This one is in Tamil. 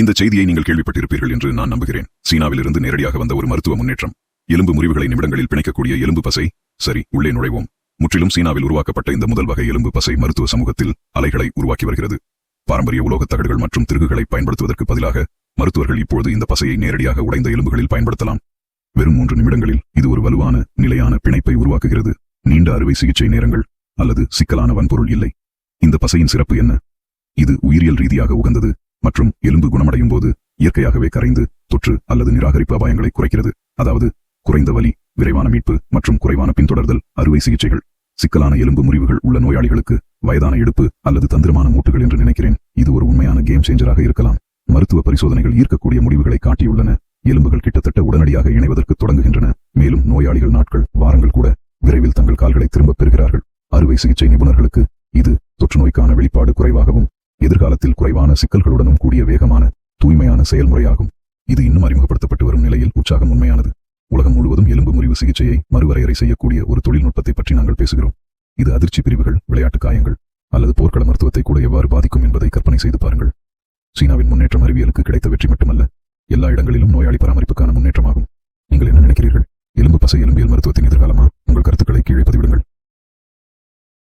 இந்த செய்தியை நீங்கள் கேள்விப்பட்டிருப்பீர்கள் என்று நான் நம்புகிறேன். சீனாவிலிருந்து நேரடியாக வந்த ஒரு மருத்துவ முன்னேற்றம். எலும்பு முறிவுகளை நிமிடங்களில் பிணைக்கக்கூடிய எலும்பு பசை. சரி, உள்ளே நுழைவோம். முற்றிலும் சீனாவில் உருவாக்கப்பட்ட இந்த முதல் வகை எலும்பு பசை மருத்துவ சமூகத்தில் அலைகளை உருவாக்கி வருகிறது. பாரம்பரிய உலோகத் தகடுகள் மற்றும் திருகுகளை பயன்படுத்துவதற்கு பதிலாக மருத்துவர்கள் இப்பொழுது இந்த பசையை நேரடியாக உடைந்த எலும்புகளில் பயன்படுத்தலாம். வெறும் 3 நிமிடங்களில் இது ஒரு வலுவான, நிலையான பிணைப்பை உருவாக்குகிறது. நீண்ட அறுவை சிகிச்சை நேரங்கள் அல்லது சிக்கலான வன்பொருள் இல்லை. இந்த பசையின் சிறப்பு என்ன? இது உயிரியல் ரீதியாக உகந்தது மற்றும் எலும்பு குணமடையும் போது இயற்கையாகவே கரைந்து தொற்று அல்லது நிராகரிப்பு அபாயங்களை குறைக்கிறது. அதாவது குறைந்த வலி, விரைவான மீட்பு மற்றும் குறைவான பின்தொடர்தல் அறுவை சிகிச்சைகள். சிக்கலான எலும்பு முறிவுகள் உள்ள நோயாளிகளுக்கு வயதான இடுப்பு அல்லது தந்திரமான மூட்டுகள் என்று நினைக்கிறேன். இது ஒரு உண்மையான கேம் சேஞ்சராக இருக்கலாம். மருத்துவ பரிசோதனைகள் ஈர்க்கக்கூடிய முடிவுகளை காட்டியுள்ளன. எலும்புகள் கிட்டத்தட்ட உடனடியாக இணைவதற்கு தொடங்குகின்றன. மேலும் நோயாளிகள் நாட்கள், வாரங்கள் கூட விரைவில் தங்கள் கால்களை திரும்பப் பெறுகிறார்கள். அறுவை சிகிச்சை நிபுணர்களுக்கு இது தொற்றுநோய்க்கான வெளிப்பாடு குறைவாகவும் எதிர்காலத்தில் குறைவான சிக்கல்களுடனும் கூடிய வேகமான, தூய்மையான செயல்முறையாகும். இது இன்னும் அறிமுகப்படுத்தப்பட்டு வரும் நிலையில் உற்சாகம் உண்மையானது. உலகம் முழுவதும் எலும்பு முறிவு சிகிச்சையை மறுவரையறை செய்யக்கூடிய ஒரு தொழில்நுட்பத்தை பற்றி நாங்கள் பேசுகிறோம். இது அதிர்ச்சி பிரிவுகள், விளையாட்டு காயங்கள் அல்லது போர்க்கள மருத்துவத்தை கூட எவ்வாறு பாதிக்கும் என்பதை கற்பனை செய்து பாருங்கள். சீனாவின் முன்னேற்றம் அறிவியலுக்கு கிடைத்த வெற்றி மட்டுமல்ல, எல்லா இடங்களிலும் நோயாளி பராமரிப்புக்கான முன்னேற்றமாகும். நீங்கள் என்ன நினைக்கிறீர்கள்? எலும்பு பசை எலும்பியல் மருத்துவத்தின் எதிர்காலமா? உங்கள் கருத்துக்களை கீழே பதிவிடுங்கள்.